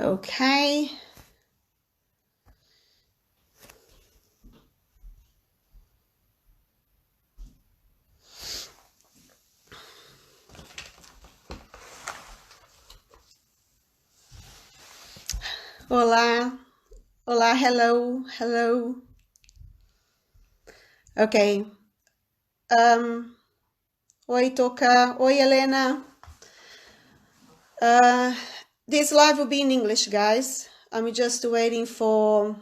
Okay. Hola. Hola, hello, hello. Okay. Oi, Toca. Oi, Helena. This live will be in English, guys. I'm just waiting for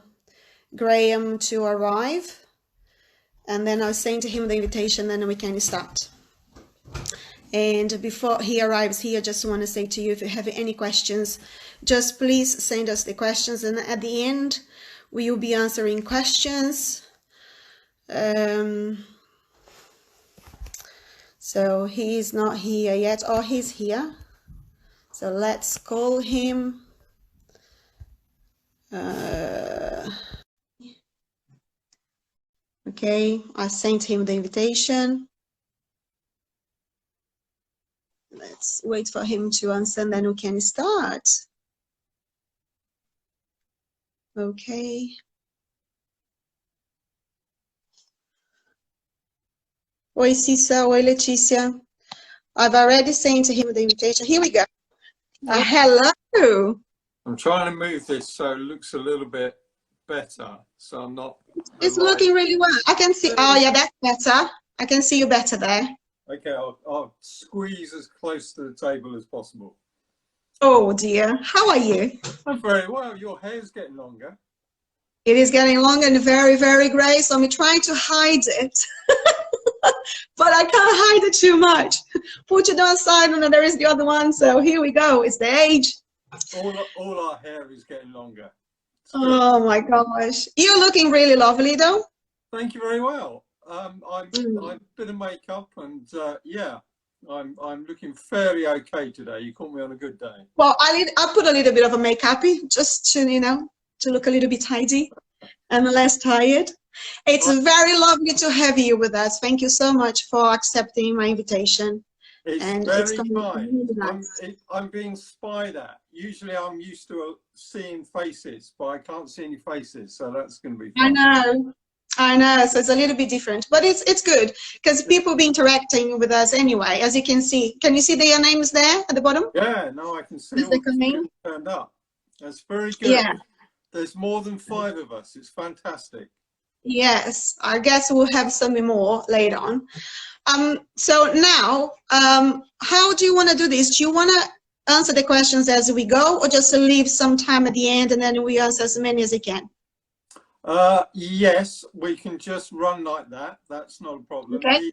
Graham to arrive. And then I'll send him the invitation, then we can start. And before he arrives here, I just want to say to you, if you have any questions, just please send us the questions. And at the end, we will be answering questions. So he is not here yet. Oh, he's here. So let's call him. Okay, I sent him the invitation. Let's wait for him to answer and then we can start. Okay. Oi, Cissa. Oi, Leticia. I've already sent him the invitation. Here we go. Hello. I'm trying to move this so it looks a little bit better. So I'm not. It's looking really well. I can see. Oh, yeah, that's better. I can see you better there. Okay, I'll squeeze as close to the table as possible. Oh, dear. How are you? I'm very well. Your hair's getting longer. It is getting longer and very, very grey. So I'm trying to hide it. But I can't hide it too much. Put it on side and there is the other one. So here we go. It's the age. All our hair is getting longer. Oh my gosh. You're looking really lovely though. Thank you very well. I'm a bit of makeup and yeah, I'm looking fairly okay today. You caught me on a good day. Well, I put a little bit of a makeup just to, you know, to look a little bit tidy and less tired. It's very lovely to have you with us. Thank you so much for accepting my invitation. It's very kind. Really nice. I'm being spied at. Usually I'm used to seeing faces, but I can't see any faces, so that's going to be fun. I know. So it's a little bit different, but it's good because people will be interacting with us anyway, as you can see. Can you see their names there at the bottom? Yeah, no, I can see all the turned up. That's very good. Yeah. There's more than 5 of us. It's fantastic. Yes, I guess we'll have some more later on. So now, how do you want to do this? Do you want to answer the questions as we go, or just leave some time at the end and then we answer as many as we can? Yes, we can just run like that. That's not a problem. Okay.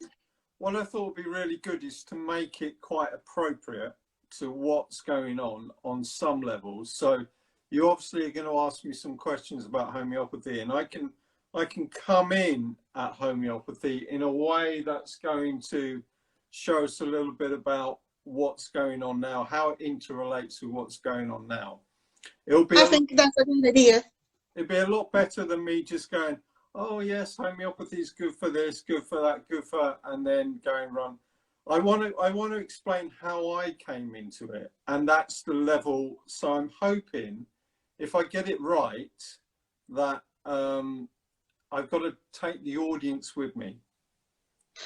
What I thought would be really good is to make it quite appropriate to what's going on some levels. So you obviously are going to ask me some questions about homeopathy, and I can come in at homeopathy in a way that's going to show us a little bit about what's going on now, how it interrelates with what's going on now. I think that's a good idea. It'd be a lot better than me just going, oh yes, homeopathy is good for this, good for that, good for, and then going run. I want to explain how I came into it, and that's the level. So I'm hoping, if I get it right, that I've got to take the audience with me.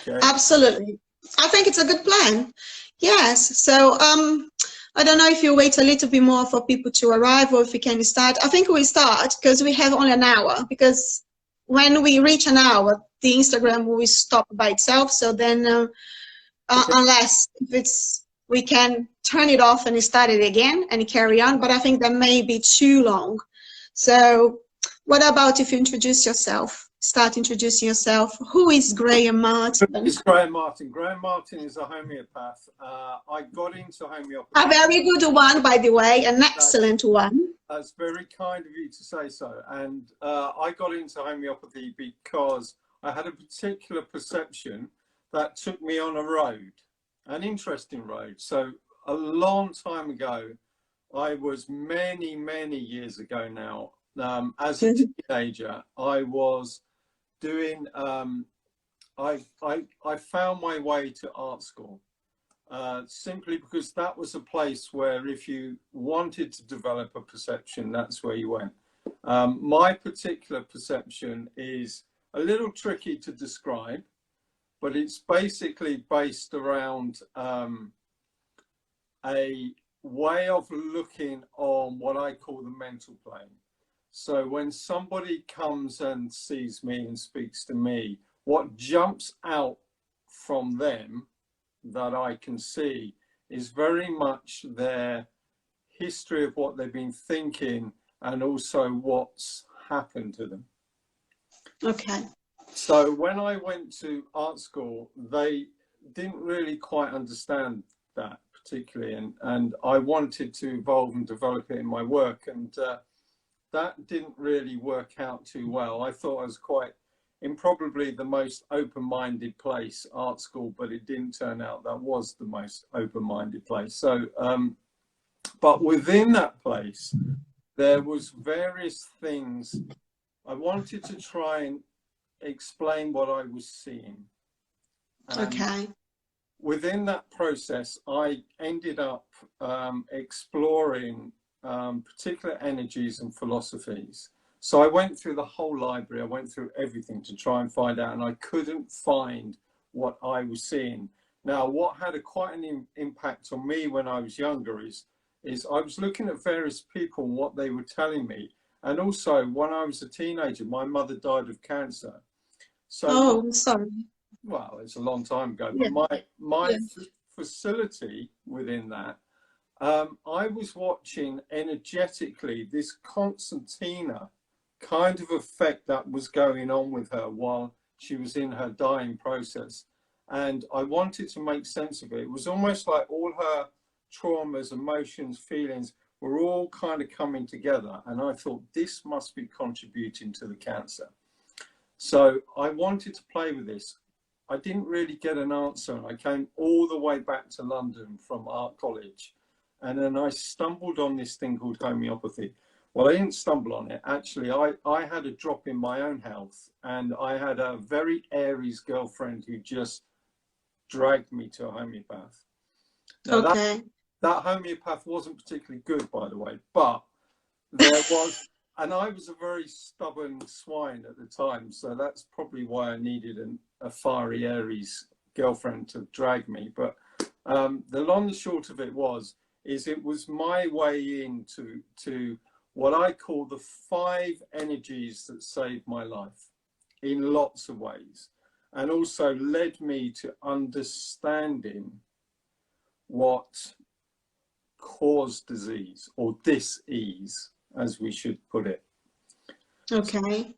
Okay? Absolutely. I think it's a good plan. Yes. So I don't know if you wait a little bit more for people to arrive or if we can start. I think we start because we have only an hour, because when we reach an hour, the Instagram will stop by itself. So then okay. Unless we can turn it off and start it again and carry on, but I think that may be too long. So what about if you introduce yourself? Start introducing yourself. Who is Grahame Martin? It's Grahame Martin. Grahame Martin is a homeopath. I got into homeopathy. A very good one, by the way, an excellent one. That's very kind of you to say so. And I got into homeopathy because I had a particular perception that took me on a road, an interesting road. So a long time ago, I was many years ago now, as a teenager, I was doing, I found my way to art school, simply because that was a place where if you wanted to develop a perception, that's where you went. My particular perception is a little tricky to describe, but it's basically based around a way of looking on what I call the mental plane. So when somebody comes and sees me and speaks to me, what jumps out from them that I can see is very much their history of what they've been thinking and also what's happened to them. Okay. So when I went to art school, they didn't really quite understand that particularly, and I wanted to evolve and develop it in my work, and that didn't really work out too well. I thought I was quite in probably the most open-minded place, art school, but it didn't turn out that was the most open-minded place. So, but within that place, there was various things. I wanted to try and explain what I was seeing. And okay. within that process, I ended up exploring particular energies and philosophies. So I went through the whole library, I went through everything to try and find out, and I couldn't find what I was seeing. Now, what had quite an impact on me when I was younger is I was looking at various people and what they were telling me. And also, when I was a teenager, my mother died of cancer. So, oh, I'm sorry. Well, it's a long time ago, Yeah. but my Yeah. facility within that, I was watching energetically this concertina kind of effect that was going on with her while she was in her dying process. And I wanted to make sense of it. It was almost like all her traumas, emotions, feelings were all kind of coming together. And I thought this must be contributing to the cancer. So I wanted to play with this. I didn't really get an answer. I came all the way back to London from art college. And then I stumbled on this thing called homeopathy. Well, I didn't stumble on it. Actually, I had a drop in my own health, and I had a very Aries girlfriend who just dragged me to a homeopath. Now, Okay. that homeopath wasn't particularly good, by the way, but there was, and I was a very stubborn swine at the time, so that's probably why I needed a fiery Aries girlfriend to drag me. But the long and short of it is it was my way into what I call the 5 energies that saved my life in lots of ways, and also led me to understanding what caused disease, or dis-ease, as we should put it. Okay.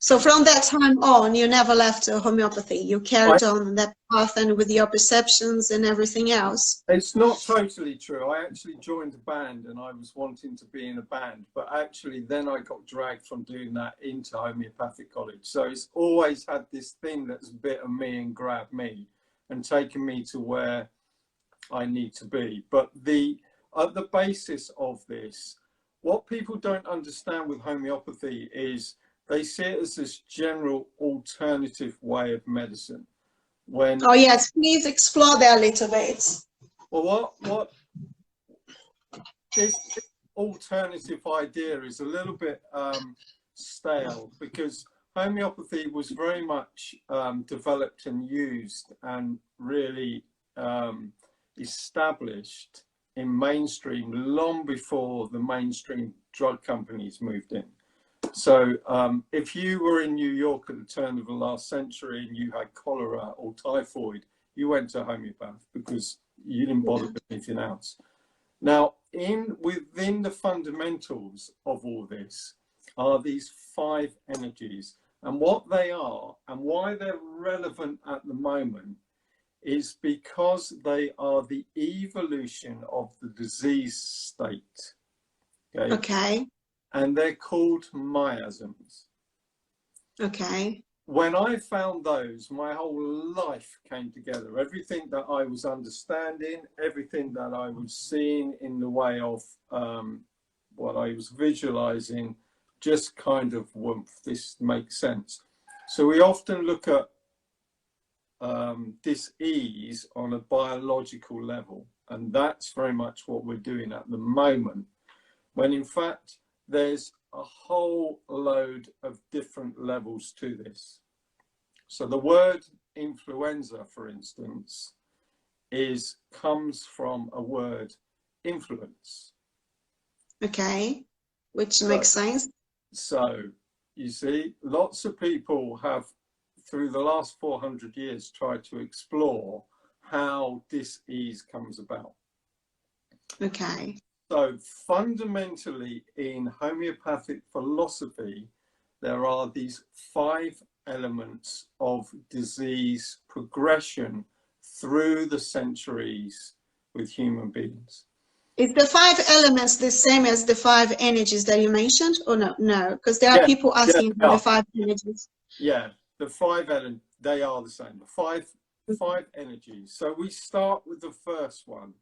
So from that time on, you never left homeopathy. You carried on that path and with your perceptions and everything else. It's not totally true. I actually joined a band and I was wanting to be in a band, but actually then I got dragged from doing that into homeopathic college. So it's always had this thing that's bitten me and grabbed me and taken me to where I need to be. But at the basis of this, what people don't understand with homeopathy is they see it as this general alternative way of medicine. Oh yes, please explore that a little bit. Well, what this alternative idea is a little bit stale, because homeopathy was very much developed and used and really established in mainstream long before the mainstream drug companies moved in. So if you were in New York at the turn of the last century and you had cholera or typhoid, you went to a homeopath because you didn't bother with anything else. Now, within the fundamentals of all this are these 5 energies, and what they are and why they're relevant at the moment is because they are the evolution of the disease state. Okay. And they're called miasms. Okay. When I found those, my whole life came together. Everything that I was understanding, everything that I was seeing in the way of what I was visualizing, just kind of whoomph, this makes sense. So we often look at dis-ease on a biological level. And that's very much what we're doing at the moment, when in fact there's a whole load of different levels to this. So the word influenza, for instance, comes from a word influence. Okay, which makes sense. So you see, lots of people have, through the last 400 years, tried to explore how dis-ease comes about. Okay. So fundamentally, in homeopathic philosophy, there are these 5 elements of disease progression through the centuries with human beings. Is the 5 elements the same as the 5 energies that you mentioned, or no? No, because there are people asking for the 5 energies. Yeah, the 5 elements, they are the same. The five energies. So we start with the first one.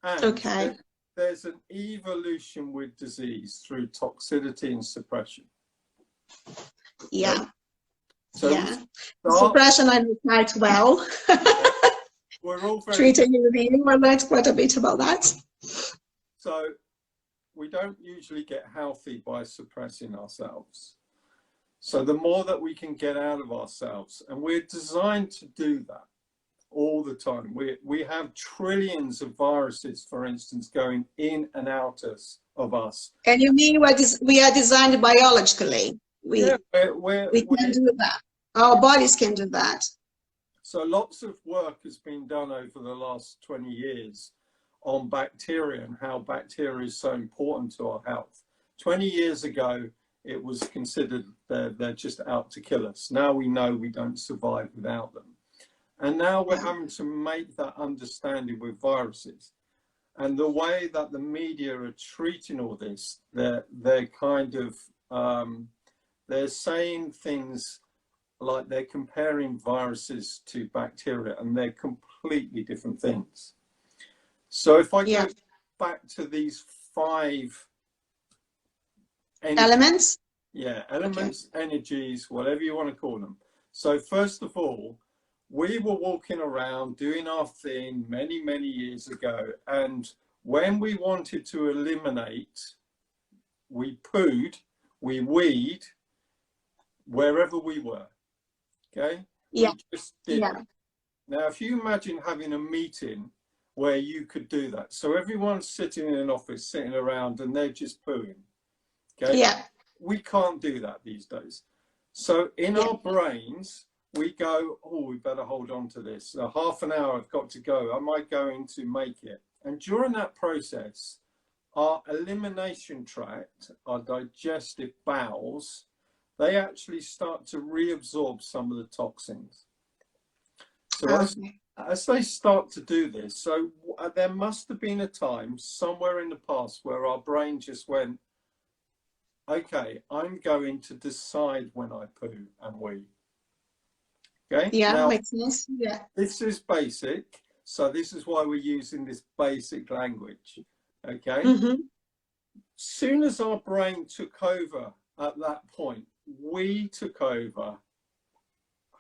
And okay. There's an evolution with disease through toxicity and suppression. Yeah. Okay? So yeah. Suppression I know quite well. We're all very treating you with you. I learned quite a bit about that. So we don't usually get healthy by suppressing ourselves. So the more that we can get out of ourselves, and we're designed to do that all the time. We have trillions of viruses, for instance, going in and out of us. And you mean we are designed biologically? We can do that. Our bodies can do that. So lots of work has been done over the last 20 years on bacteria and how bacteria is so important to our health. 20 years ago, it was considered they're just out to kill us. Now we know we don't survive without them. And now we're having to make that understanding with viruses. And the way that the media are treating all this, they're kind of, they're saying things like they're comparing viruses to bacteria, and they're completely different things. So if I go back to these 5 elements, elements, energies, whatever you want to call them. So first of all, we were walking around doing our thing many, many years ago, and when we wanted to eliminate, we pooed, we weed wherever we were. Okay? Yeah. We just did it. Now, if you imagine having a meeting where you could do that. So everyone's sitting in an office, sitting around, and they're just pooing. Okay? Yeah. We can't do that these days. So in our brains, we go, oh, we better hold on to this. Half an hour, I've got to go. Am I going to make it? And during that process, our elimination tract, our digestive bowels, they actually start to reabsorb some of the toxins. So as they start to do this, so there must have been a time somewhere in the past where our brain just went, okay, I'm going to decide when I poo and wee. Okay? Yeah, now, makes sense. Yeah. This is basic. So this is why we're using this basic language. Okay? Soon as our brain took over at that point, we took over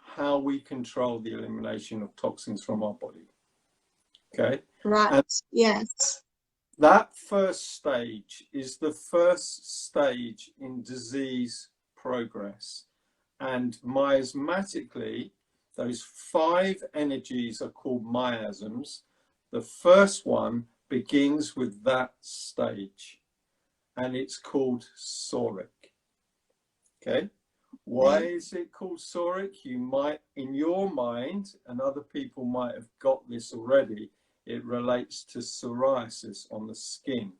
how we control the elimination of toxins from our body. Okay? Right. And yes. That first stage is the first stage in disease progress. And miasmatically, those 5 energies are called miasms. The first one begins with that stage, and it's called soric. Okay? Why is it called soric? You might, in your mind, and other people might have got this already, it relates to psoriasis on the skin.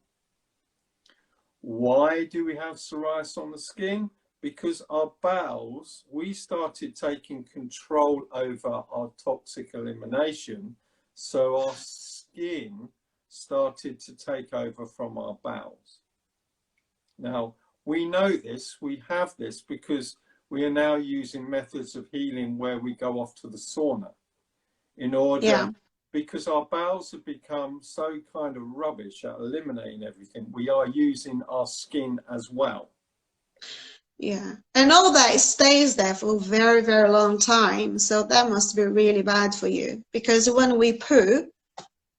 Why do we have psoriasis on the skin? Because our bowels, we started taking control over our toxic elimination, so our skin started to take over from our bowels. Now, we know this, we have this because we are now using methods of healing where we go off to the sauna in order, because our bowels have become so kind of rubbish at eliminating everything, we are using our skin as well. Yeah. And all that, it stays there for a very, very long time. So that must be really bad for you, because when we poo,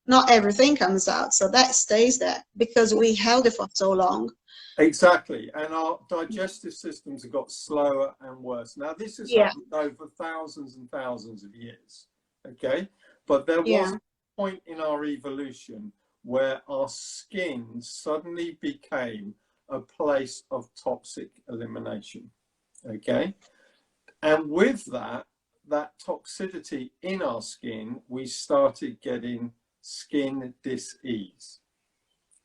not everything comes out. So that stays there because we held it for so long. Exactly. And our digestive systems have got slower and worse. Now, this has Yeah. happened over thousands and thousands of years. Okay. But there was Yeah. a point in our evolution where our skin suddenly became a place of toxic elimination. Okay. And with that toxicity in our skin, we started getting skin dis-ease.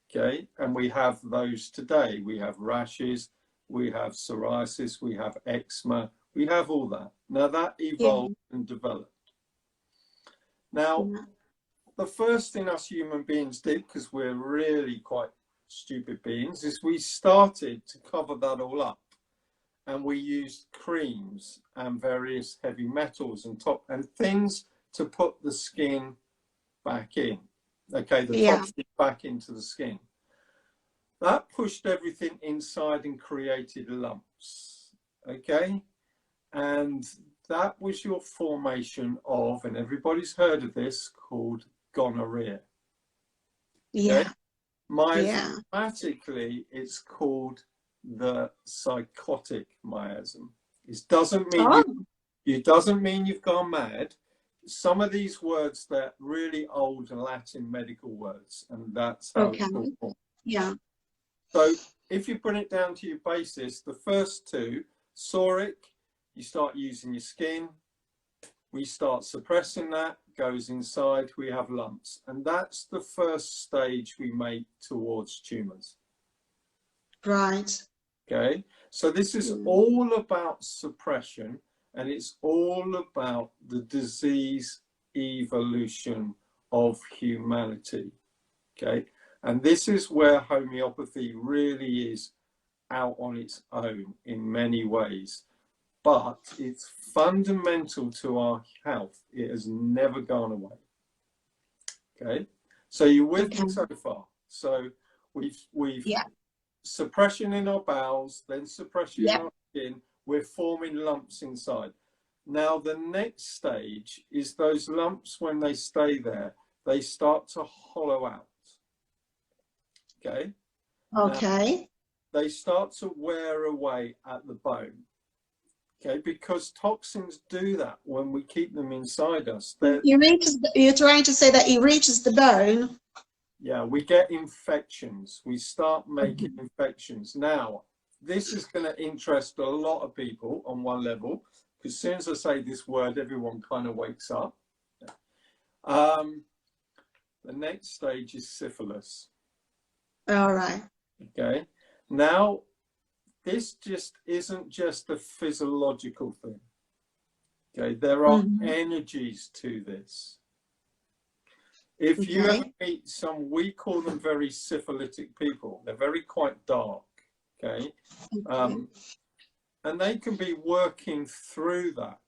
Okay, and we have those today. We have rashes, we have psoriasis, we have eczema, we have all that. Now that evolved and developed. Now, the first thing us human beings did, because we're really quite stupid beings, is we started to cover that all up. And we used creams and various heavy metals and things to put the skin back in. Okay, the toxin back into the skin. That pushed everything inside and created lumps. Okay, and that was your formation of, and everybody's heard of this, called gonorrhea. Yeah. Okay? Miasmatically, it's called the psychotic miasm. It doesn't mean it doesn't mean you've gone mad. Some of these words, they're really old Latin medical words, and that's how it's called. Yeah. So if you bring it down to your basis, the first two, psoric, you start using your skin, we start suppressing that, goes inside, we have lumps. And that's the first stage we make towards tumours. Right. Okay, so this is all about suppression, and it's all about the disease evolution of humanity. Okay, and this is where homeopathy really is out on its own in many ways, but it's fundamental to our health. It has never gone away. Okay, so you're with me so far. So we've suppression in our bowels, then suppression in our skin. We're forming lumps inside. Now the next stage is those lumps, when they stay there, they start to hollow out. Okay. Okay. Now, they start to wear away at the bone. Okay, because toxins do that when we keep them inside us. You're trying to say that it reaches the bone. Yeah, we get infections. We start making infections. Now, this is going to interest a lot of people on one level, because as soon as I say this word, everyone kind of wakes up. The next stage is syphilis. All right. Okay. Now, this just isn't just a physiological thing. Okay. There are energies to this. If you ever meet some, we call them very syphilitic people. They're very quite dark. Okay. And they can be working through that.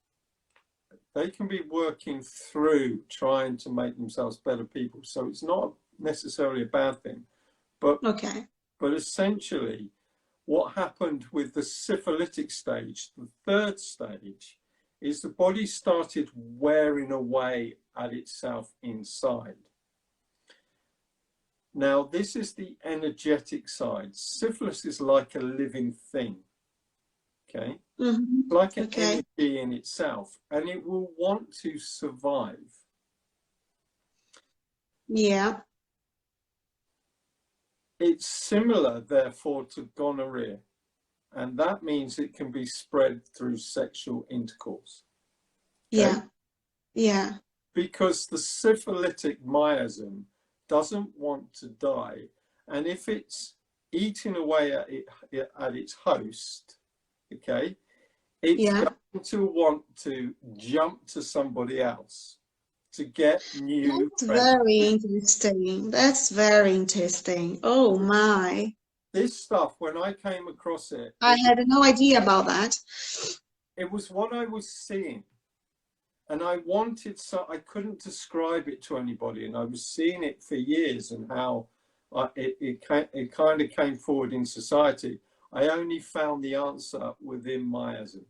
They can be working through trying to make themselves better people. So it's not necessarily a bad thing. But essentially, what happened with the syphilitic stage, the third stage, is the body started wearing away at itself inside. Now, this is the energetic side. Syphilis is like a living thing. Okay? Like an energy in itself, and it will want to survive. Yeah. It's similar, therefore, to gonorrhea, and that means it can be spread through sexual intercourse. Okay? Yeah. Because the syphilitic miasm doesn't want to die, and if it's eating away at its host, okay, it's going to want to jump to somebody else to get new. That's very interesting. That's very interesting. Oh my. This stuff, when I came across it, I had no idea about that. It was what I was seeing, and I wanted, so I couldn't describe it to anybody, and I was seeing it for years, and how it kind of came forward in society. I only found the answer within miasms.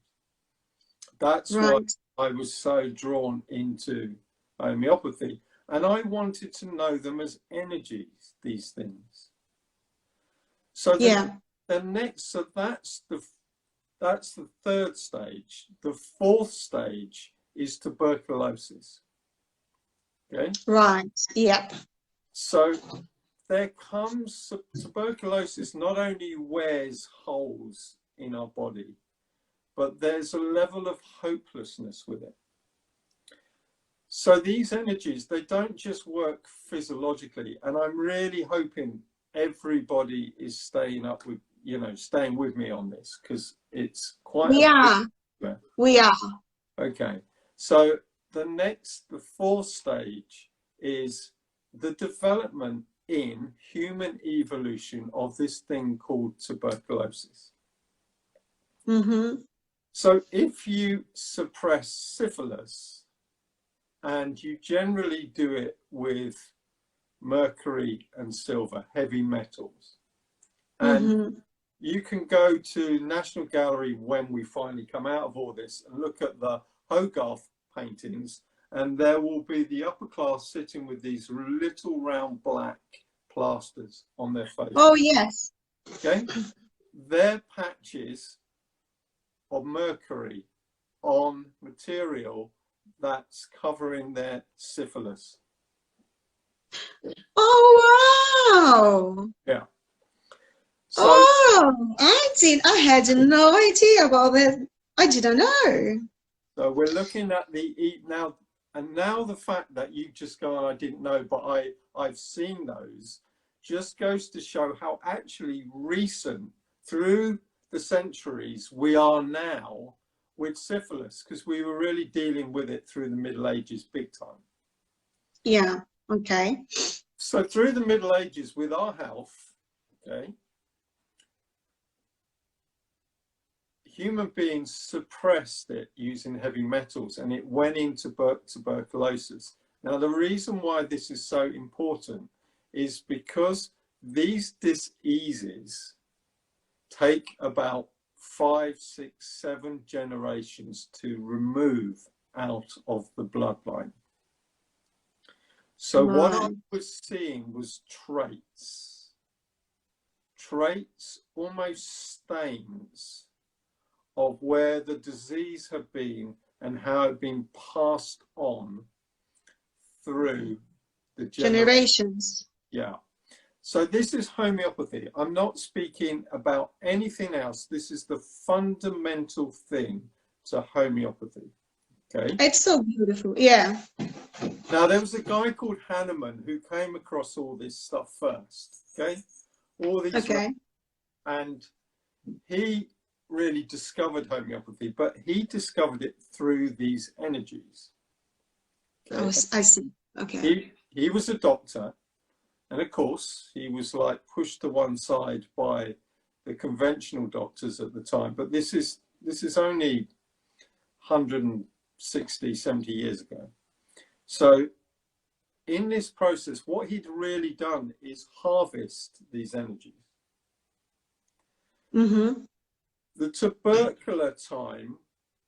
That's Right. why I was so drawn into homeopathy. And I wanted to know them as energies, these things. So Yeah. the next, so that's the third stage. The fourth stage is tuberculosis. Okay. Right. Yep. So there comes tuberculosis. Not only wears holes in our body, but there's a level of hopelessness with it. So these energies, they don't just work physiologically, and I'm really hoping everybody is staying up with, staying with me on this, because it's quite we are. Okay, so the fourth stage is the development in human evolution of this thing called tuberculosis. Mm-hmm. So if you suppress syphilis, and you generally do it with mercury and silver, heavy metals, and you can go to National Gallery when we finally come out of all this and look at the Hogarth paintings, and there will be the upper class sitting with these little round black plasters on their face. Oh, yes. Okay, they're patches of mercury on material that's covering their syphilis. Oh, wow. Yeah. So, I had no idea about that. I didn't know. So we're looking at now, and now the fact that you just go, I didn't know, but I've seen those, just goes to show how actually recent through the centuries we are now with syphilis, because we were really dealing with it through the Middle Ages big time. Yeah, okay. So through the Middle Ages with our health, okay, human beings suppressed it using heavy metals, and it went into tuberculosis. Now, the reason why this is so important is because these diseases take about 5, 6, 7 generations to remove out of the bloodline. So what I was seeing was traits, almost stains of where the disease had been and how it had been passed on through the generations. Yeah. So this is homeopathy. I'm not speaking about anything else. This is the fundamental thing to homeopathy. Okay. It's so beautiful. Yeah. Now, there was a guy called Hahnemann who came across all this stuff first. Okay. All these. Okay. And he really discovered homeopathy, but he discovered it through these energies. Okay. Oh, I see. Okay. He was a doctor, and of course he was like pushed to one side by the conventional doctors at the time, but this is only 160, 70 years ago. So in this process, what he'd really done is harvest these energies. Mm-hmm. The tubercular time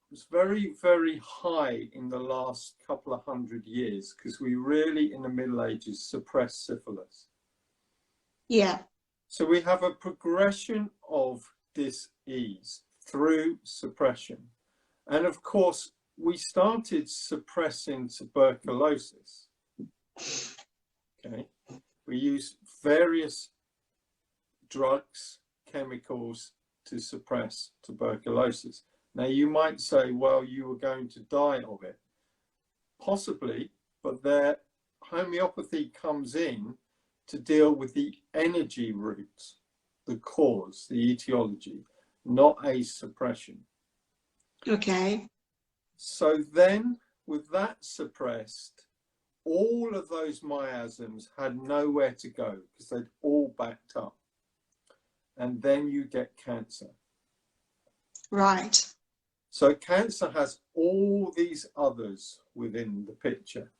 was very, very high in the last couple of 100 years because we really, in the Middle Ages, suppressed syphilis. Yeah. So we have a progression of disease through suppression. And of course, we started suppressing tuberculosis. Okay. We use various drugs, chemicals to suppress tuberculosis. Now, you might say, well, you were going to die of it. Possibly, but their homeopathy comes in to deal with the energy root, the cause, the etiology, not a suppression. Okay. So then, with that suppressed, all of those miasms had nowhere to go because they'd all backed up. And then you get cancer. Right. So cancer has all these others within the picture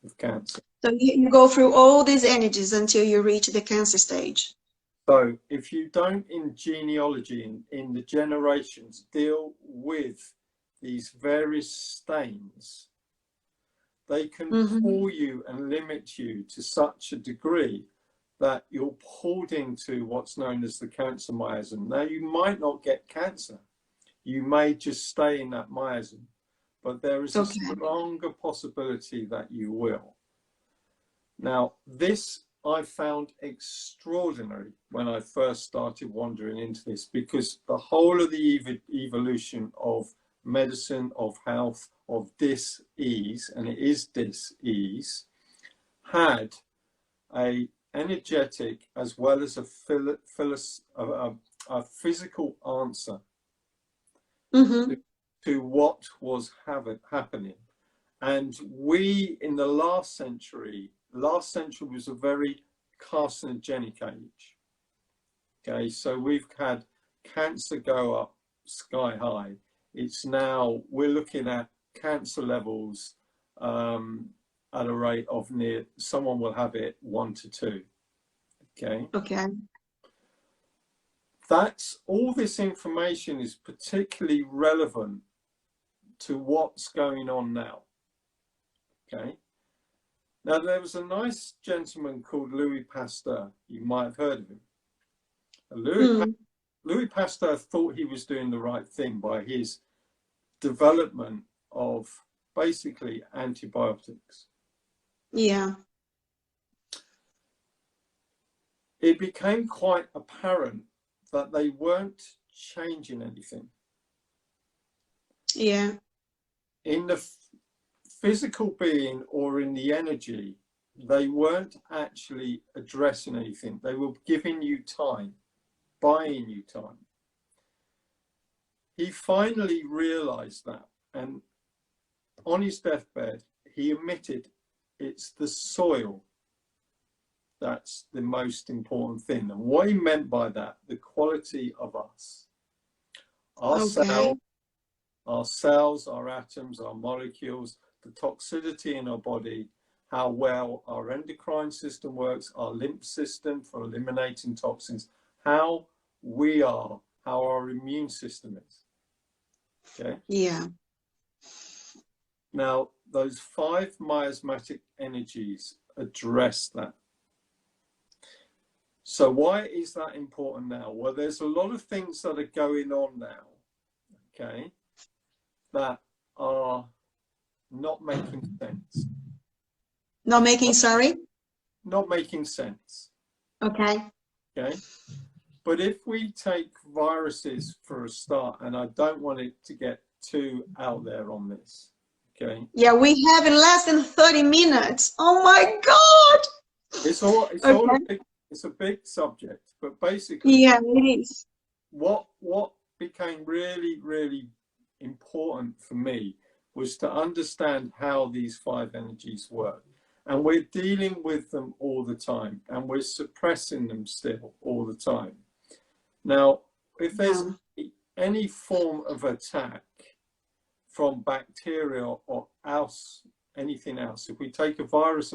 of cancer. So you go through all these energies until you reach the cancer stage. So if you don't, in genealogy, in the generations, deal with these various stains, they can pull you and limit you to such a degree that you're pulled into what's known as the cancer miasm. Now, you might not get cancer. You may just stay in that miasm, but there is a stronger possibility that you will. Now, this I found extraordinary when I first started wandering into this, because the whole of the evolution of medicine, of health, of dis-ease, and it is dis-ease, had a energetic as well as a physical answer to what was happening. And we, in the last century was a very carcinogenic age. Okay, so we've had cancer go up sky high. It's now, we're looking at cancer levels at a rate of near, someone will have it 1 to 2. Okay. Okay. That's, all this information is particularly relevant to what's going on now. Okay. Now, there was a nice gentleman called Louis Pasteur. You might have heard of him. Louis Pasteur thought he was doing the right thing by his development of basically antibiotics. Yeah. It became quite apparent that they weren't changing anything. Yeah. In the physical being or in the energy, they weren't actually addressing anything. They were giving you time, buying you time. He finally realized that, and on his deathbed, he admitted it's the soil that's the most important thing. And what he meant by that, the quality of us, our cells, our atoms, our molecules, the toxicity in our body, how well our endocrine system works, our lymph system for eliminating toxins, how we are, how our immune system is. Okay. Yeah. Now, those 5 miasmatic energies address that. So why is that important now? Well, there's a lot of things that are going on now, okay, that are not making sense. Not making, sorry? Not making sense. Okay. Okay. But if we take viruses for a start, and I don't want it to get too out there on this, okay? Yeah, we have in less than 30 minutes. Oh my God! It's a big subject, but basically, yeah, it is. What became really, really important for me was to understand how these 5 energies work. And we're dealing with them all the time, and we're suppressing them still all the time. Now, if there's any form of attack from bacteria or anything else, if we take a virus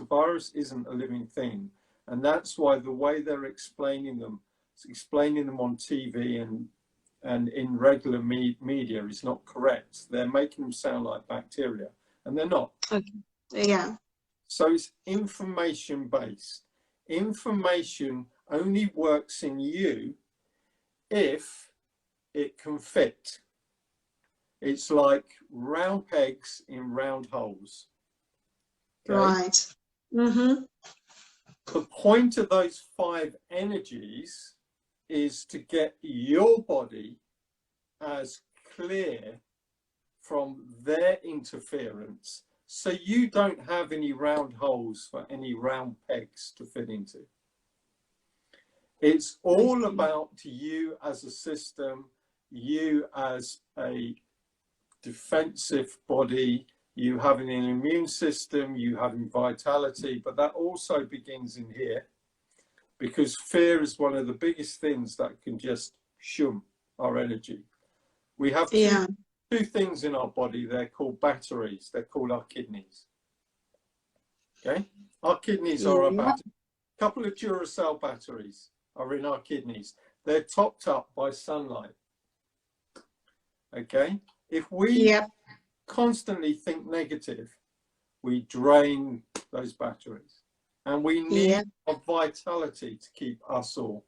isn't a living thing. And that's why the way they're explaining them on TV and in regular media is not correct. They're making them sound like bacteria, and they're not. Okay. Yeah. So it's information based. Information only works in you if it can fit. It's like round pegs in round holes. Okay? Right. Mm-hmm. The point of those 5 energies is to get your body as clear from their interference, so you don't have any round holes for any round pegs to fit into. It's all about you as a system, you as a defensive body, you having an immune system, you having vitality, but that also begins in here, because fear is one of the biggest things that can just shum our energy. We have two things in our body. They're called batteries. They're called our kidneys. Okay, our kidneys are a battery. A couple of Duracell batteries. are in our kidneys. They're topped up by sunlight. Okay? If we constantly think negative, we drain those batteries. And we need a vitality to keep us all.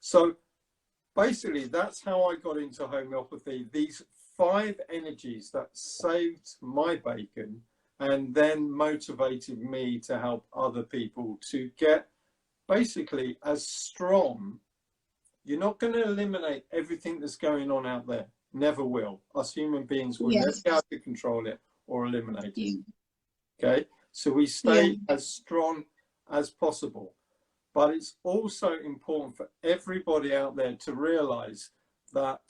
So basically, that's how I got into homeopathy. These 5 energies that saved my bacon and then motivated me to help other people to get basically as strong. You're not going to eliminate everything that's going on out there. Never will. Us human beings will never be able to control it or eliminate it. Okay? So we stay as strong as possible. But it's also important for everybody out there to realize that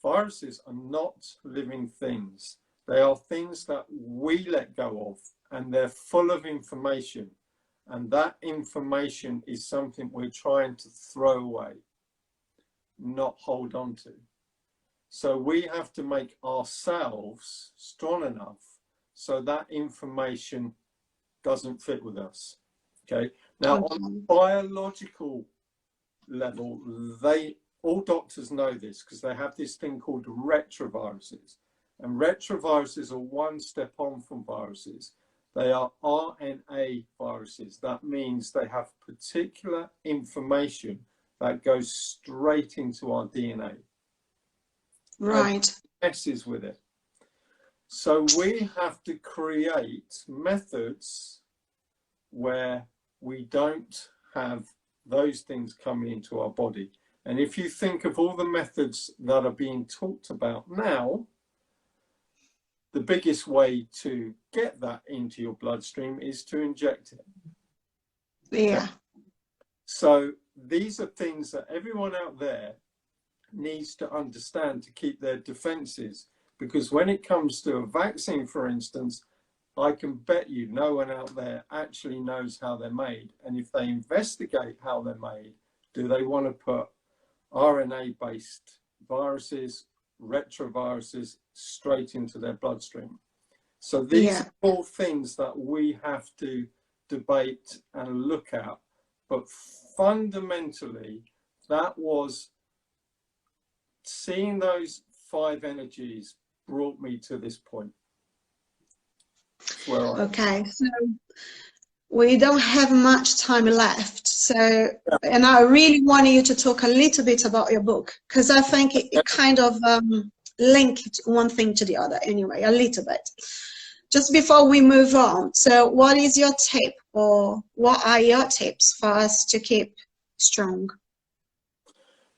viruses are not living things. They are things that we let go of, and they're full of information. And that information is something we're trying to throw away, not hold on to. So we have to make ourselves strong enough so that information doesn't fit with us. Okay. Now, on a biological level, all doctors know this because they have this thing called retroviruses. And retroviruses are one step on from viruses. They are RNA viruses. That means they have particular information that goes straight into our DNA. Right. And messes with it. So we have to create methods where we don't have those things coming into our body. And if you think of all the methods that are being talked about now, the biggest way to get that into your bloodstream is to inject it. Yeah. Okay? So these are things that everyone out there needs to understand to keep their defenses. Because when it comes to a vaccine, for instance, I can bet you no one out there actually knows how they're made. And if they investigate how they're made, do they want to put RNA-based viruses, retroviruses, straight into their bloodstream? So these are all things that we have to debate and look at. But fundamentally, that was seeing those 5 energies brought me to this point. Okay, so we don't have much time left. So, and I really want you to talk a little bit about your book, because I think it kind of linked one thing to the other anyway, a little bit. Just before we move on, so what is your tip, or what are your tips for us to keep strong?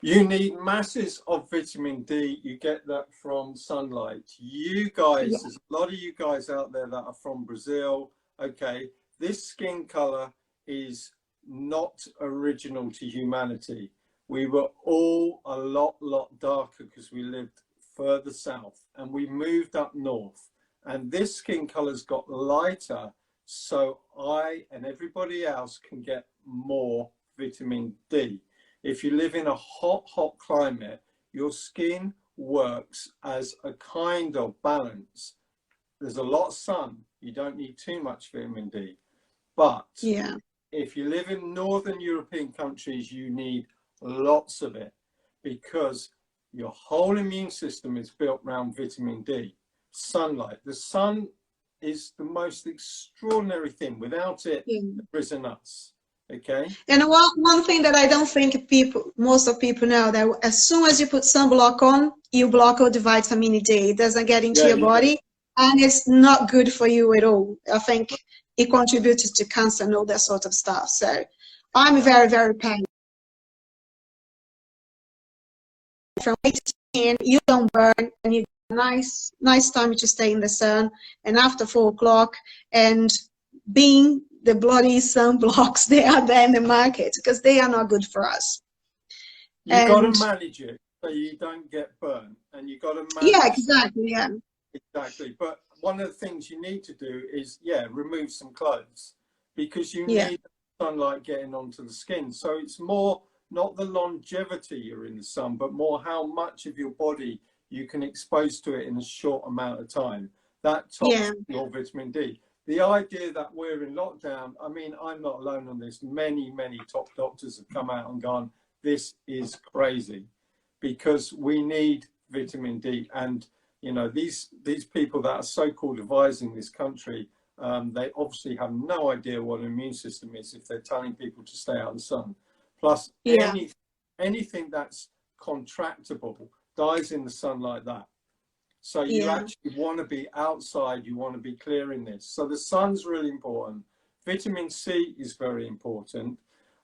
You need masses of vitamin D. You get that from sunlight. You guys, there's a lot of you guys out there that are from Brazil. Okay, this skin color is not original to humanity. We were all a lot darker because we lived further south, and we moved up north. And this skin color's got lighter, so I and everybody else can get more vitamin D. If you live in a hot climate, your skin works as a kind of balance. There's a lot of sun. You don't need too much vitamin D. But if you live in northern European countries, you need lots of it because your whole immune system is built around vitamin D. Sunlight. The sun is the most extraordinary thing. Without it, there isn't us. Okay. And one thing that I don't think most of people know, that as soon as you put sunblock on, you block all the vitamin D. It doesn't get into your body, and it's not good for you at all. I think it contributes to cancer and all that sort of stuff. So I'm very pained. From 8 to 10, you don't burn, and you get a nice time to stay in the sun. And after 4 o'clock, and being the bloody sunblocks, they are there in the market because they are not good for us. You've got to manage it so you don't get burned, and you've got to manage exactly. But one of the things you need to do is remove some clothes, because you need sunlight getting onto the skin. So it's more not the longevity you're in the sun, but more how much of your body you can expose to it in a short amount of time. That tops your vitamin D. the idea that we're in lockdown, I mean, I'm not alone on this. Many top doctors have come out and gone, this is crazy, because we need vitamin D. And, you know, these people that are so-called advising this country, they obviously have no idea what an immune system is if they're telling people to stay out in the sun. Plus, anything that's contractable dies in the sun like that. So you actually want to be outside, you want to be clearing this. So the sun's really important. Vitamin C is very important.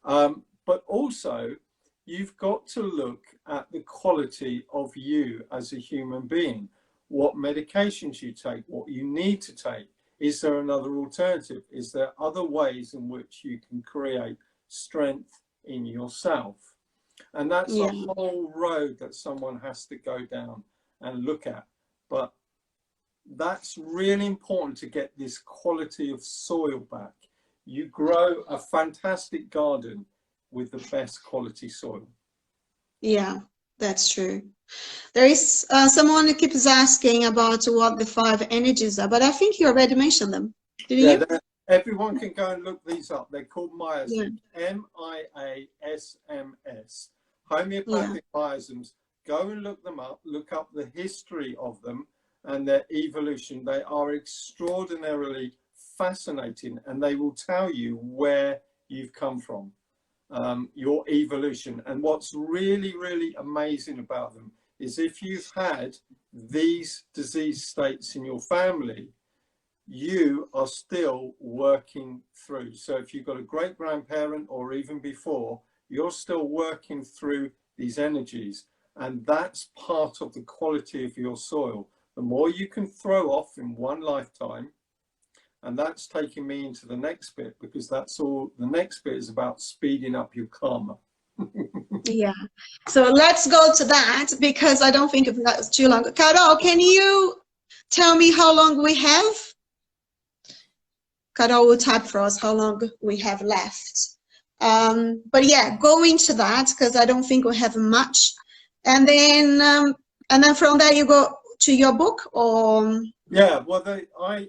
But also, you've got to look at the quality of you as a human being. What medications you take, what you need to take. Is there another alternative? Is there other ways in which you can create strength in yourself? And that's a whole road that someone has to go down and look at. But that's really important to get this quality of soil back. You grow a fantastic garden with the best quality soil. Yeah, that's true. There is someone who keeps asking about what the 5 energies are, but I think you already mentioned them. Didn't you? Everyone can go and look these up. They're called miasms, M-I-A-S-M-S. Homeopathic miasms. Go and look them up. Look up the history of them and their evolution. They are extraordinarily fascinating, and they will tell you where you've come from, your evolution. And what's really amazing about them is if you've had these disease states in your family, you are still working through. So if you've got a great grandparent or even before, you're still working through these energies. And that's part of the quality of your soil. The more you can throw off in one lifetime, and that's taking me into the next bit, because that's all, the next bit is about speeding up your karma. So let's go to that, because I don't think that's too long. Carol, can you tell me how long we have? Carol will type for us how long we have left. But yeah, go into that, because I don't think we have much. And then from there you go to your book, or? Yeah, well, I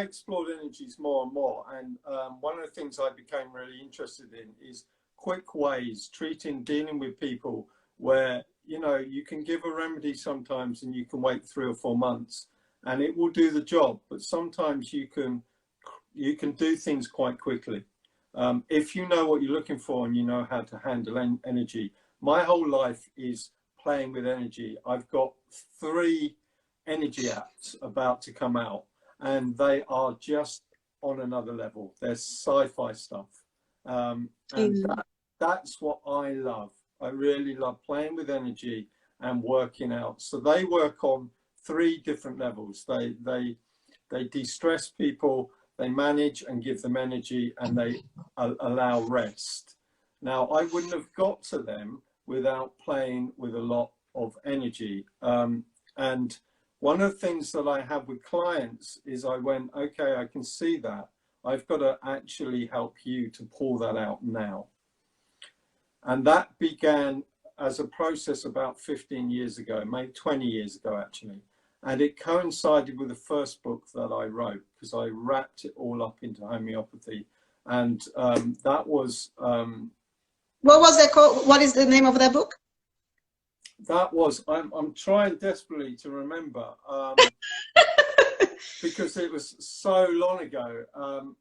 explored energies more and more, and one of the things I became really interested in is quick ways, dealing with people where, you know, you can give a remedy sometimes and you can wait 3 or 4 months and it will do the job, but sometimes you can do things quite quickly. If you know what you're looking for and you know how to handle energy. My whole life is playing with energy. I've got 3 energy apps about to come out, and they are just on another level. They're sci-fi stuff. And that's what I love. I really love playing with energy and working out. So they work on 3 different levels. They de-stress people, they manage and give them energy, and they allow rest. Now, I wouldn't have got to them without playing with a lot of energy. And one of the things that I have with clients is I went, okay, I can see that. I've got to actually help you to pull that out now. And that began as a process about 15 years ago, maybe 20 years ago, actually. And it coincided with the first book that I wrote, because I wrapped it all up into homeopathy. And that was... what was that called? What is the name of that book? That was, I'm trying desperately to remember, because it was so long ago.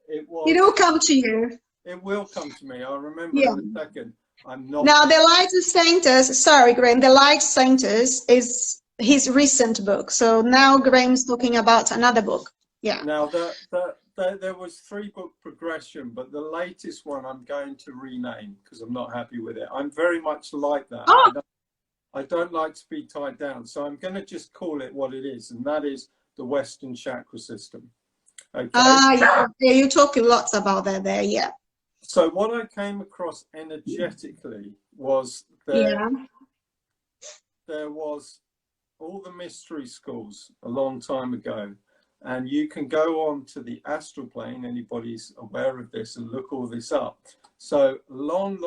It will come to you. It will come to me. I'll remember in a second. I'm not. Now, The Light Centers, sorry, Grahame, The Light Centers is his recent book. So now Grahame's talking about another book. Yeah. Now, there was 3-book progression, but the latest one I'm going to rename because I'm not happy with it. I'm very much like that. Oh. I don't like to be tied down, so I'm going to just call it what it is, and that is the Western chakra system. Okay. Yeah, you talk lots about that there, yeah. So what I came across energetically was there was all the mystery schools a long time ago, and you can go on to the astral plane, anybody's aware of this, and look all this up. So long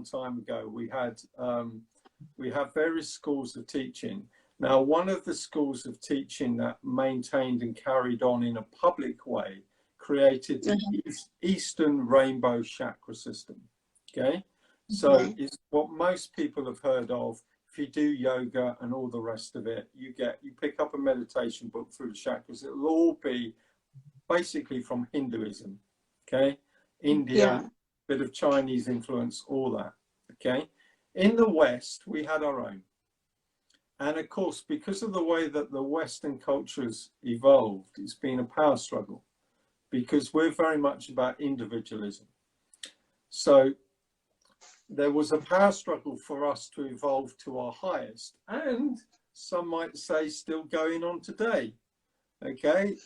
time ago, we have various schools of teaching. Now, one of the schools of teaching that maintained and carried on in a public way created the Eastern Rainbow Chakra System. Okay, so it's what most people have heard of. If you do yoga and all the rest of it, you pick up a meditation book through the chakras. It'll all be basically from Hinduism. Okay, India, bit of Chinese influence, all that. Okay, in the West we had our own. And of course, because of the way that the Western culture's evolved, it's been a power struggle, because we're very much about individualism. So there was a power struggle for us to evolve to our highest, and some might say still going on today. Okay,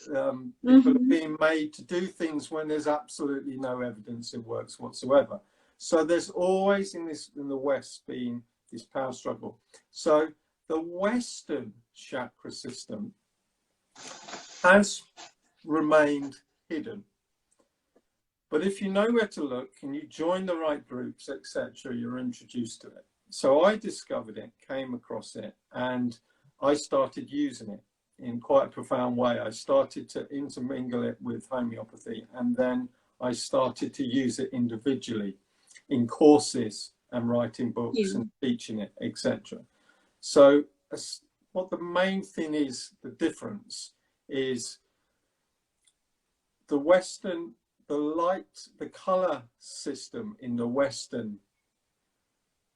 people are being made to do things when there's absolutely no evidence it works whatsoever. So there's always in the West been this power struggle. So the Western chakra system has remained hidden. But if you know where to look and you join the right groups, etc., you're introduced to it. So I discovered it, came across it, and I started using it in quite a profound way. I started to intermingle it with homeopathy, and then I started to use it individually in courses and writing books and teaching it, etc. So what the main thing is, the difference is the Western, the color system in the Western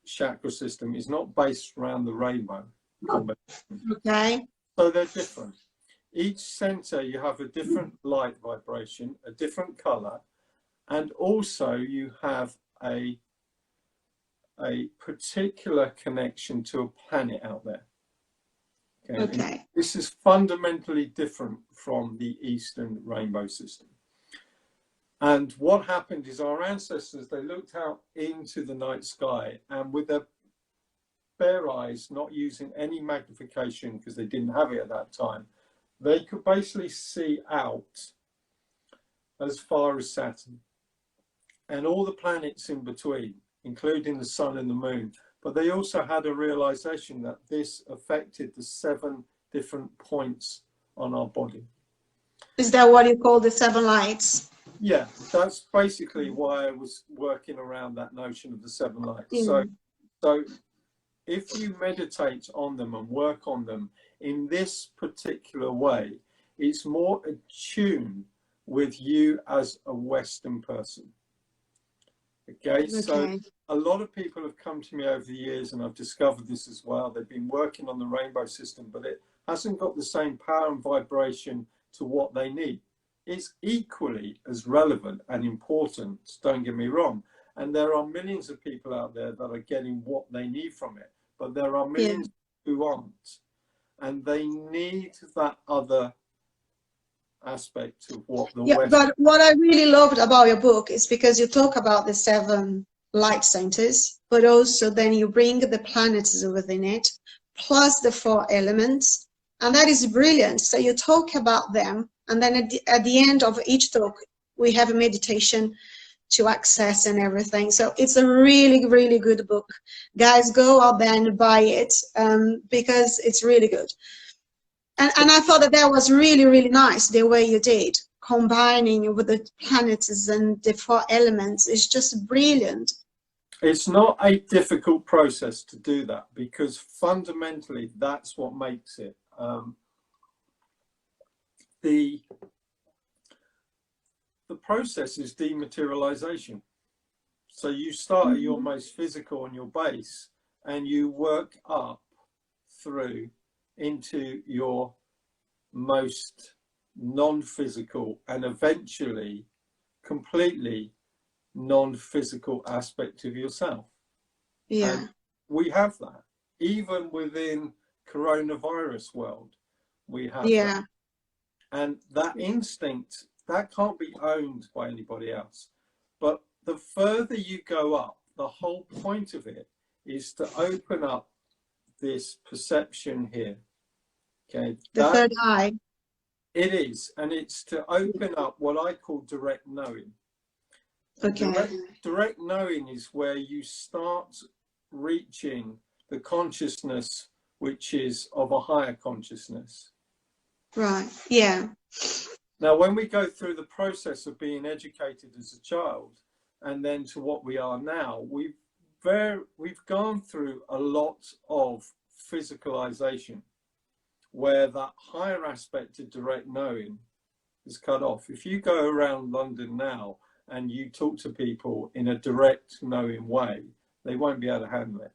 chakra system is not based around the rainbow. Okay. So they're different. Each center, you have a different light vibration, a different color, and also you have a particular connection to a planet out there. Okay. This is fundamentally different from the Eastern rainbow system. And what happened is our ancestors, they looked out into the night sky, and with their bare eyes, not using any magnification because they didn't have it at that time, they could basically see out as far as Saturn and all the planets in between, including the sun and the moon. But they also had a realization that this affected the 7 different points on our body. Is that what you call the 7 lights? Yeah, that's basically why I was working around that notion of the 7 lights. So if you meditate on them and work on them in this particular way, it's more attuned with you as a Western person. Okay, so a lot of people have come to me over the years, and I've discovered this as well. They've been working on the rainbow system, but it hasn't got the same power and vibration to what they need. It's equally as relevant and important, don't get me wrong. And there are millions of people out there that are getting what they need from it, but there are millions who aren't. And they need that other aspect of what the West... But what I really loved about your book is because you talk about the 7 light centers, but also then you bring the planets within it, plus the 4 elements, and that is brilliant. So you talk about them, and then at the end of each talk, we have a meditation to access and everything. So it's a really, really good book. Guys, go out there and buy it because it's really good. And I thought that was really, really nice, the way you did, combining with the planets and the 4 elements. It's just brilliant. It's not a difficult process to do that, because fundamentally that's what makes it. The process is dematerialization. So you start at your most physical and your base, and you work up through into your most non-physical and eventually completely non-physical aspect of yourself. Yeah. And we have that. Even within coronavirus world, we have that. And that instinct, that can't be owned by anybody else. But the further you go up, the whole point of it is to open up this perception here. Okay, the 3rd eye. It is, and it's to open up what I call direct knowing. Okay. Direct knowing is where you start reaching the consciousness which is of a higher consciousness. Right. Yeah. Now, when we go through the process of being educated as a child and then to what we are now, we've gone through a lot of physicalization where that higher aspect of direct knowing is cut off. If you go around London now and you talk to people in a direct knowing way, they won't be able to handle it.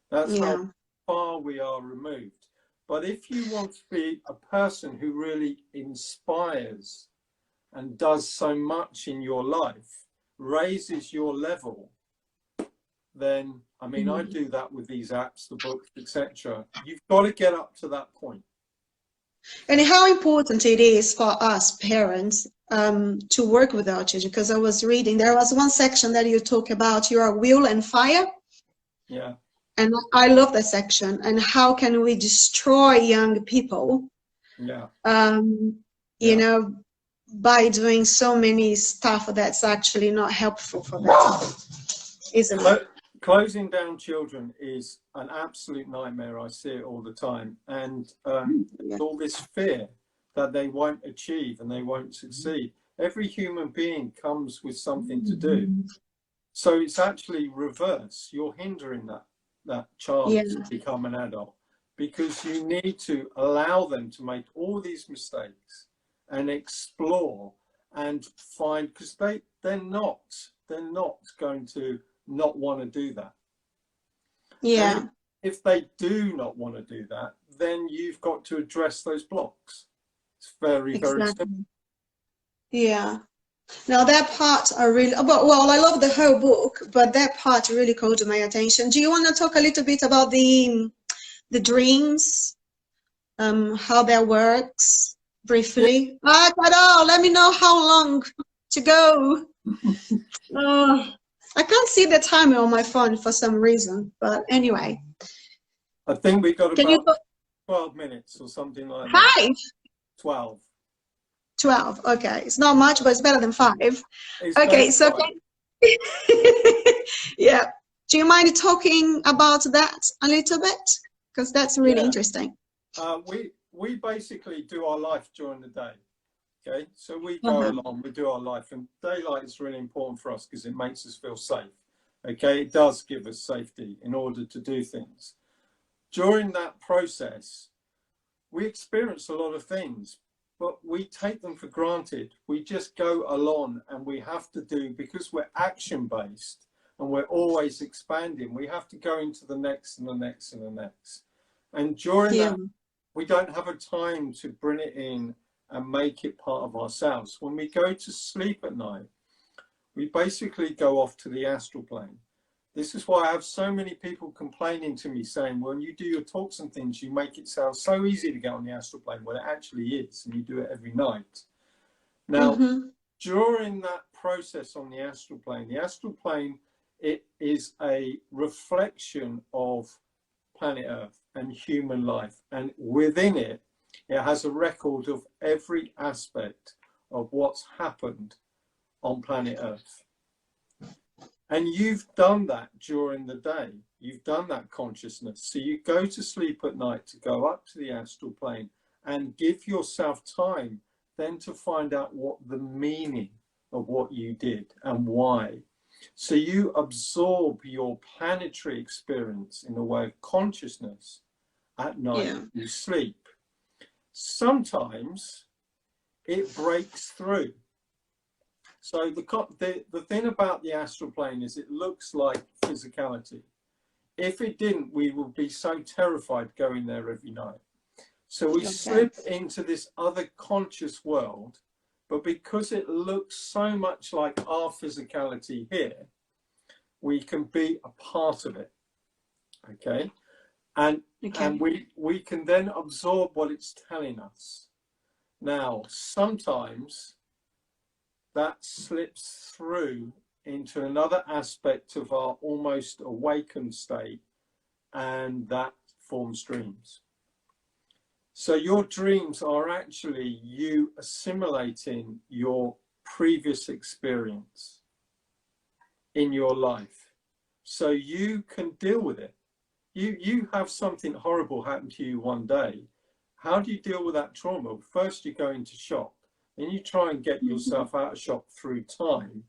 That's how far we are removed. But if you want to be a person who really inspires and does so much in your life, raises your level, then, I mean, I do that with these apps, the books, etc. You've got to get up to that point. And how important it is for us parents to work with our children, because I was reading, there was one section that you talk about your will and fire. Yeah. And I love that section. And how can we destroy young people? Yeah. You know, by doing so many stuff that's actually not helpful for them, isn't it? Closing down children is an absolute nightmare. I see it all the time. And all this fear that they won't achieve and they won't succeed. Every human being comes with something to do. So it's actually reverse. You're hindering that child to become an adult, because you need to allow them to make all these mistakes and explore and find, because they're not going to not want to do that. Yeah. And if they do not want to do that, then you've got to address those blocks. It's very, very simple. Yeah. Now that part I really, well, I love the whole book, but that part really caught my attention. Do you want to talk a little bit about the dreams, how that works briefly? Carol, let me know how long to go. I can't see the timer on my phone for some reason, but anyway. I think we got about 12 minutes or something like that. 5? 12. 12, okay. It's not much, but it's better than 5. It's okay, so yeah. Do you mind talking about that a little bit? Because that's really interesting. We basically do our life during the day. Okay, so we go along, we do our life, and daylight is really important for us because it makes us feel safe. Okay, it does give us safety in order to do things. During that process, we experience a lot of things, but we take them for granted. We just go along, and we have to do, because we're action-based and we're always expanding, we have to go into the next and the next and the next. And during that, we don't have a time to bring it in and make it part of ourselves. When we go to sleep at night, we basically go off to the astral plane. This is why I have so many people complaining to me saying, well, when you do your talks and things, you make it sound so easy to get on the astral plane. Well, it actually is, and you do it every night. Now, during that process on the astral plane, it is a reflection of planet Earth and human life. And within it, it has a record of every aspect of what's happened on planet Earth. And you've done that during the day. You've done that consciousness. So you go to sleep at night to go up to the astral plane and give yourself time then to find out what the meaning of what you did and why. So you absorb your planetary experience in the way of consciousness at night. You sleep. Sometimes it breaks through. So the thing about the astral plane is it looks like physicality. If it didn't, we would be so terrified going there every night. So we slip into this other conscious world, but because it looks so much like our physicality here, we can be a part of it. Okay? And we can then absorb what it's telling us. Now, sometimes that slips through into another aspect of our almost awakened state, and that forms dreams. So your dreams are actually you assimilating your previous experience in your life, so you can deal with it. you have something horrible happen to you one day. How do you deal with that trauma? First, you go into shock. Then you try and get yourself out of shock through time.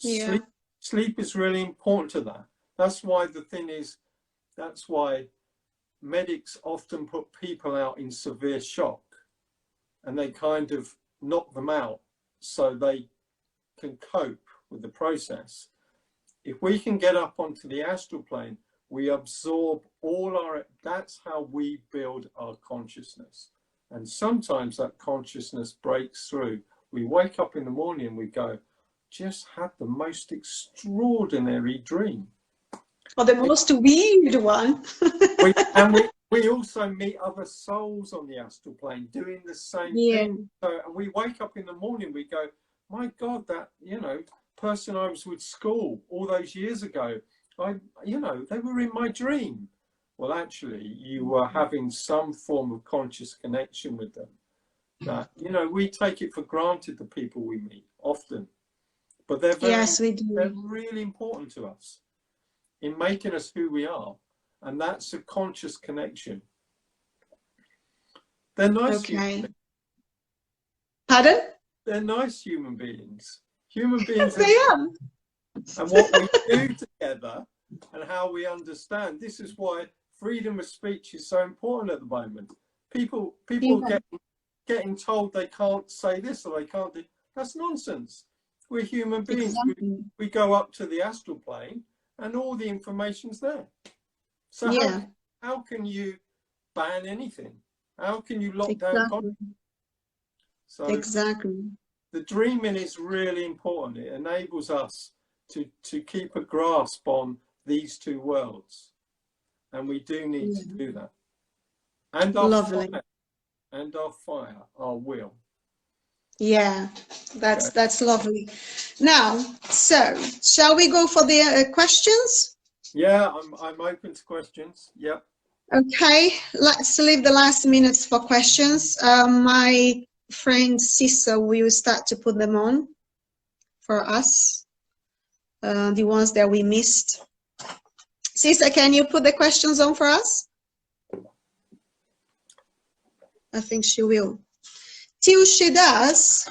Yeah. Sleep is really important to that. That's why the thing is, that's why medics often put people out in severe shock, and they kind of knock them out so they can cope with the process. If we can get up onto the astral plane, we absorb all our, that's how we build our consciousness. And sometimes that consciousness breaks through. We wake up in the morning and we go, just had the most extraordinary dream. Or the most weird one. we also meet other souls on the astral plane doing the same thing. So, and we wake up in the morning, we go, my God, that, you know, person I was with school all those years ago, you know, they were in my dream. Well, actually, you were having some form of conscious connection with them. That, you know, we take it for granted, the people we meet often, but they're they're really important to us in making us who we are, and that's a conscious connection. They're nice. Okay. Pardon? They're nice human beings. Human beings. They are. And what we do together and how we understand. This is why freedom of speech is so important at the moment. People getting told they can't say this or they can't do. That's nonsense. We're human beings. Exactly. We go up to the astral plane and all the information's there. So how can you ban anything? How can you lock down? So the dreaming is really important. It enables us to keep a grasp on these two worlds, and we do need to do that. And our fire, and our will. Yeah, that's lovely. Now, so shall we go for the questions? Yeah, I'm open to questions. Yep. Okay, let's leave the last minutes for questions. My friend Sisa will start to put them on for us, the ones that we missed. Sisa, can you put the questions on for us? I think she will. Till she does,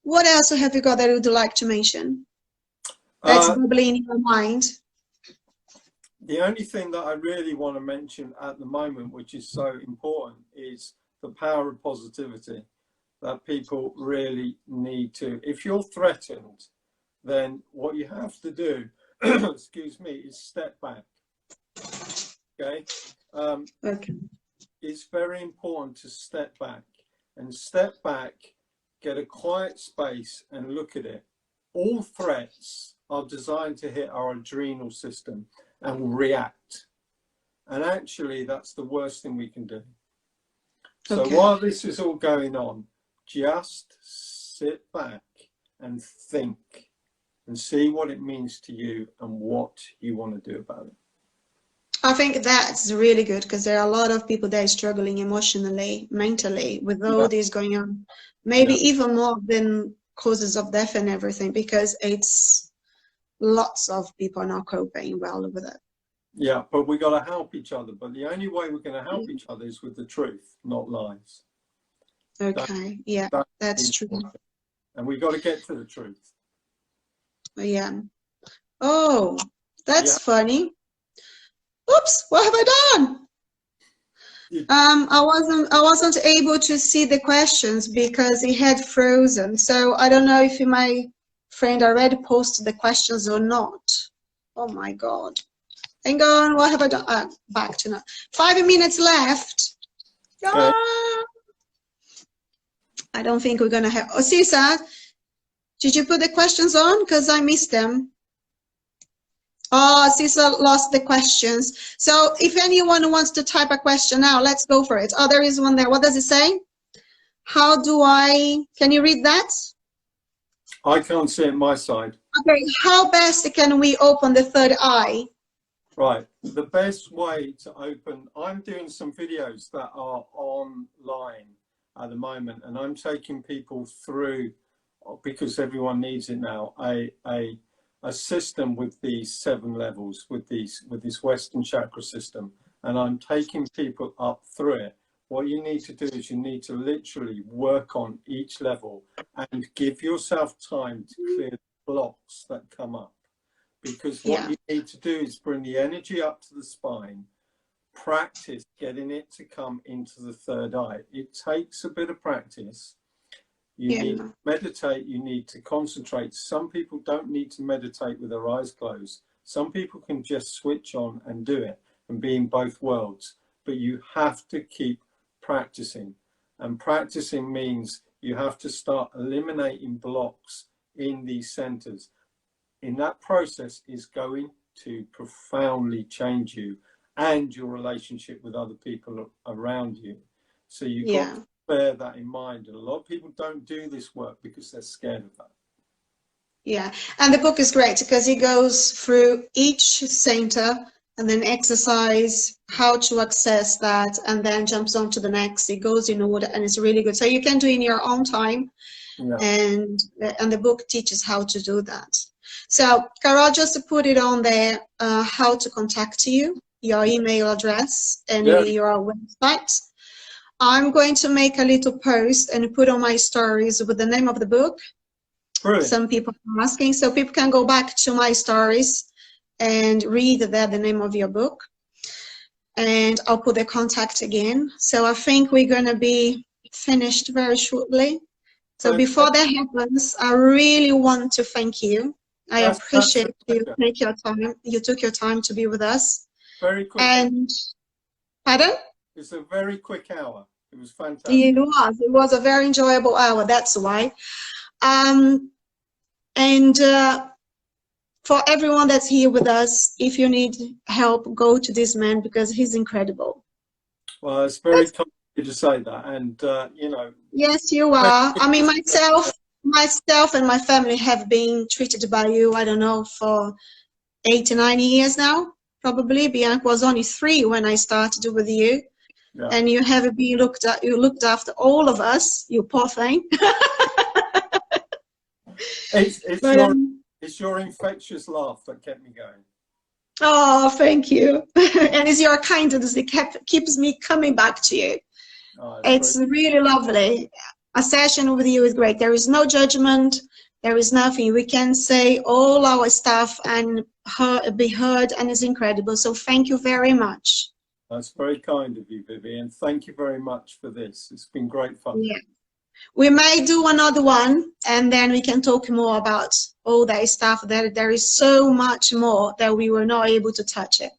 what else have you got that you would like to mention? That's bubbling in your mind. The only thing that I really want to mention at the moment, which is so important, is the power of positivity. That people really need to, if you're threatened, then what you have to do, excuse me, is step back. Okay? It's very important to step back. And step back, get a quiet space and look at it. All threats are designed to hit our adrenal system and react. And actually, that's the worst thing we can do. So while this is all going on, just sit back and think and see what it means to you and what you want to do about it. I think that's really good, because there are a lot of people that are struggling emotionally, mentally, with all this going on. Maybe even more than causes of death and everything, because it's lots of people are not coping well with it. Yeah, but we got to help each other. But the only way we're going to help each other is with the truth, not lies. Okay, that's true. And we got to get to the truth. Yeah. Oh, that's funny. Oops, what have I done? I wasn't able to see the questions because it had frozen. So I don't know if my friend already posted the questions or not. Oh my God. Hang on, what have I done? Back to now. 5 minutes left. Okay. I don't think we're gonna have. Oh, Sisa, did you put the questions on? Because I missed them. Oh, Sisa lost the questions. So if anyone wants to type a question now, let's go for it. Oh, there is one there. What does it say? How do can you read that? I can't see it my side. Okay, how best can we open the third eye? Right, the best way to open, I'm doing some videos that are online at the moment, and I'm taking people through, because everyone needs it now, a a system with these 7 levels, with this Western chakra system, and I'm taking people up through it. What you need to do is you need to literally work on each level and give yourself time to clear the blocks that come up. Because what you need to do is bring the energy up to the spine, practice getting it to come into the third eye. It takes a bit of practice. You need to meditate, you need to concentrate. Some people don't need to meditate with their eyes closed. Some people can just switch on and do it and be in both worlds. But you have to keep practicing. And practicing means you have to start eliminating blocks in these centers. In that process is going to profoundly change you and your relationship with other people around you. So you've got to bear that in mind. And a lot of people don't do this work because they're scared of that. Yeah, and the book is great because it goes through each center and then exercise how to access that, and then jumps on to the next. It goes in order, and it's really good. So you can do it in your own time, and the book teaches how to do that. So Carol, just to put it on there, how to contact you, your email address, and your website. I'm going to make a little post and put on my stories with the name of the book. Brilliant. Some people are asking, so people can go back to my stories and read there the name of your book. And I'll put the contact again. So I think we're going to be finished very shortly. So before that happens, I really want to thank you. I appreciate you take your time. You took your time to be with us. Very quick. And pardon? It's a very quick hour. It was fantastic. It was a very enjoyable hour. That's why. For everyone that's here with us, if you need help, go to this man because he's incredible. Well, it's very kind of you to say that, and you know. Yes, you are. I mean, myself and my family have been treated by you, I don't know, for 8 to 9 years now, probably. Bianca was only 3 when I started with you. Yeah. And you have been you looked after all of us, you poor thing. It's your infectious laugh that kept me going. Oh, thank you. And it's your kindness that keeps me coming back to you. Oh, it's really lovely. A session with you is great. There is no judgment. There is nothing. We can say all our stuff and be heard, and it's incredible. So thank you very much. That's very kind of you, Vivi, and thank you very much for this. It's been great fun. Yeah. We may do another one, and then we can talk more about all that stuff. There is so much more that we were not able to touch it.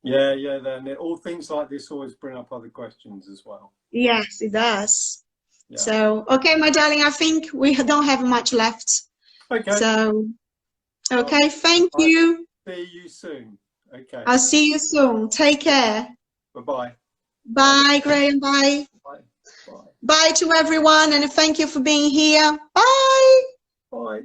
Yeah, then all things like this always bring up other questions as well. Yes, it does. Yeah. So, okay, my darling, I think we don't have much left. Okay. So, okay, thank you. See you soon. Okay. I'll see you soon. Take care. Bye-bye. Bye, Graham. Bye. Bye. Bye. Bye to everyone, and thank you for being here. Bye. Bye.